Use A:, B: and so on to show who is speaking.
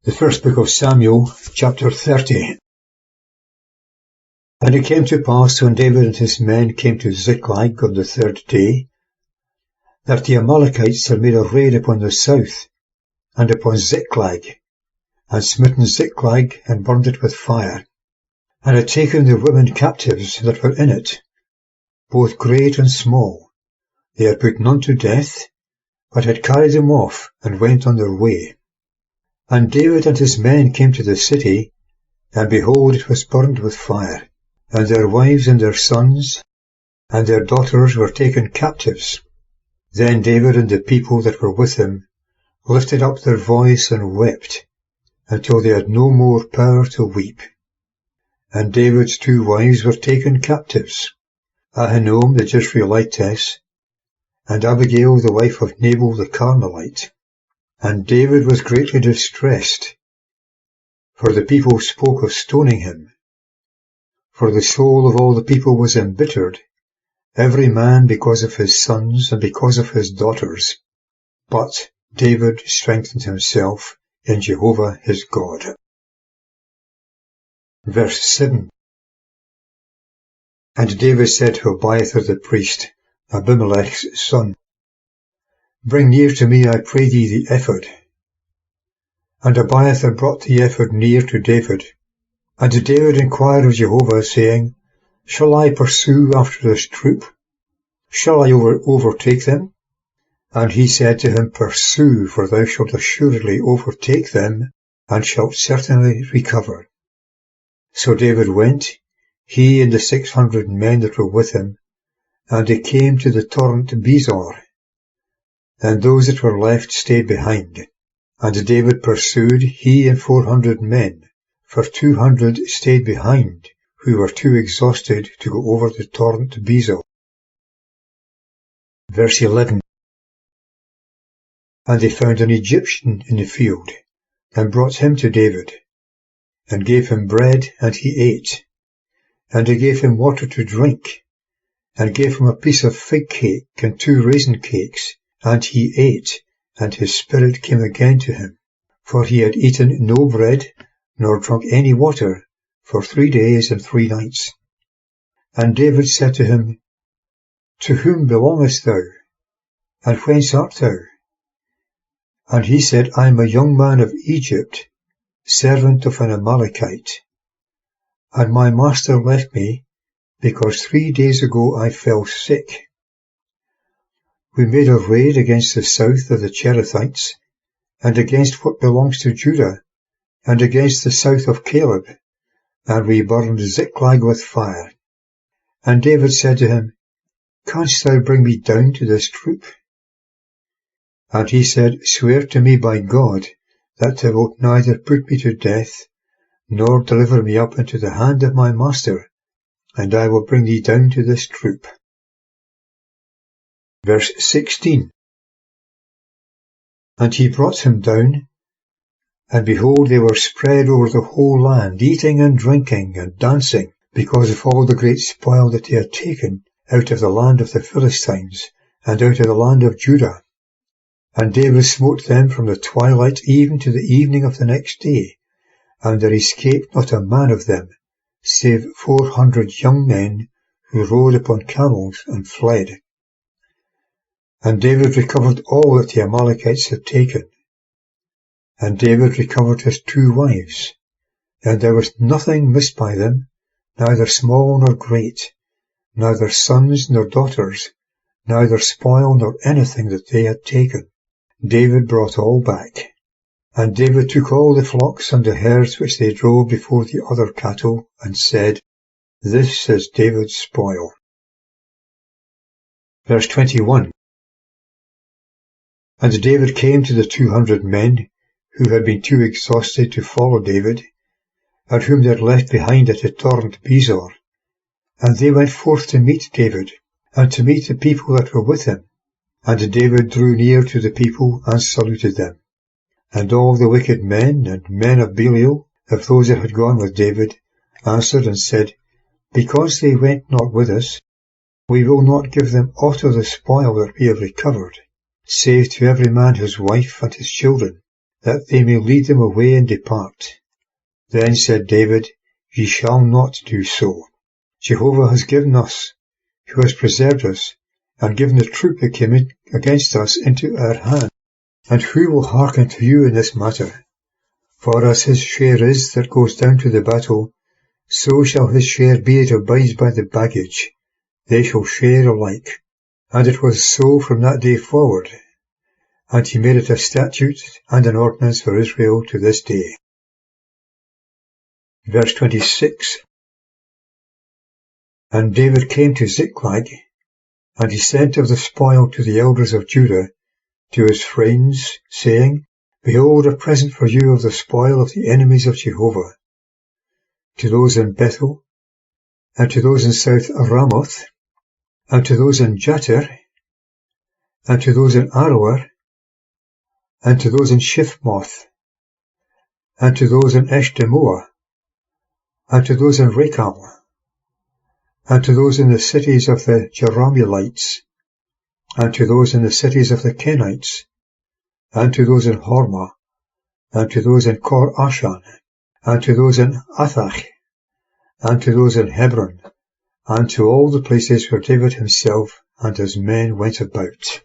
A: The first book of Samuel, chapter 30. And it came to pass, when David and his men came to Ziklag on the third day, that the Amalekites had made a raid upon the south, and upon Ziklag, and smitten Ziklag, and burned it with fire, and had taken the women captives that were in it, both great and small. They had put none to death, but had carried them off, and went on their way. And David and his men came to the city, and behold, it was burned with fire, and their wives and their sons and their daughters were taken captives. Then David and the people that were with him lifted up their voice and wept, until they had no more power to weep. And David's two wives were taken captives, Ahinoam the Jezreelitess, and Abigail the wife of Nabal the Carmelite. And David was greatly distressed, for the people spoke of stoning him. For the soul of all the people was embittered, every man because of his sons and because of his daughters. But David strengthened himself in Jehovah his God. Verse 7. And David said to Abiathar the priest, Abimelech's son, Bring near to me, I pray thee, the ephod. And Abiathar brought the ephod near to David. And David inquired of Jehovah, saying, Shall I pursue after this troop? Shall I overtake them? And he said to him, Pursue, for thou shalt assuredly overtake them, and shalt certainly recover. So David went, he and the 600 men that were with him, and they came to the torrent Besor. And those that were left stayed behind. And David pursued, he and 400 men, for 200 stayed behind, who were too exhausted to go over the torrent Besor. Verse 11. And they found an Egyptian in the field, and brought him to David, and gave him bread, and he ate. And they gave him water to drink, and gave him a piece of fig cake and 2 raisin cakes, and he ate, and his spirit came again to him, for he had eaten no bread, nor drunk any water, for 3 days and 3 nights. And David said to him, To whom belongest thou? And whence art thou? And he said, I am a young man of Egypt, servant of an Amalekite. And my master left me, because 3 days ago I fell sick. We made a raid against the south of the Cherethites, and against what belongs to Judah, and against the south of Caleb, and we burned Ziklag with fire. And David said to him, Canst thou bring me down to this troop? And he said, Swear to me by God, that thou wilt neither put me to death, nor deliver me up into the hand of my master, and I will bring thee down to this troop. Verse 16. And he brought him down, and behold, they were spread over the whole land, eating and drinking and dancing, because of all the great spoil that they had taken out of the land of the Philistines, and out of the land of Judah. And David smote them from the twilight even to the evening of the next day, and there escaped not a man of them, save 400 young men, who rode upon camels and fled. And David recovered all that the Amalekites had taken. And David recovered his 2 wives, and there was nothing missed by them, neither small nor great, neither sons nor daughters, neither spoil nor anything that they had taken. David brought all back. And David took all the flocks and the herds which they drove before the other cattle, and said, This is David's spoil. Verse 21. And David came to the 200 men, who had been too exhausted to follow David, and whom they had left behind at the torrent Besor. And they went forth to meet David, and to meet the people that were with him. And David drew near to the people, and saluted them. And all the wicked men and men of Belial, of those that had gone with David, answered and said, Because they went not with us, we will not give them aught of the spoil that we have recovered, save to every man his wife and his children, that they may lead them away and depart. Then said David, Ye shall not do so. Jehovah has given us, who has preserved us, and given the troop that came against us into our hand. And who will hearken to you in this matter? For as his share is that goes down to the battle, so shall his share be that abides by the baggage. They shall share alike. And it was so from that day forward. And he made it a statute and an ordinance for Israel to this day. Verse 26. And David came to Ziklag, and he sent of the spoil to the elders of Judah, to his friends, saying, Behold, a present for you of the spoil of the enemies of Jehovah. To those in Bethel, and to those in South Ramoth, and to those in Jattir, and to those in Aroer, and to those in Shifmoth, and to those in Eshtemoa, and to those in Rekal, and to those in the cities of the Jerahmeelites, and to those in the cities of the Kenites, and to those in Hormah, and to those in Kor Ashan, and to those in Athach, and to those in Hebron, and to all the places where David himself and his men went about.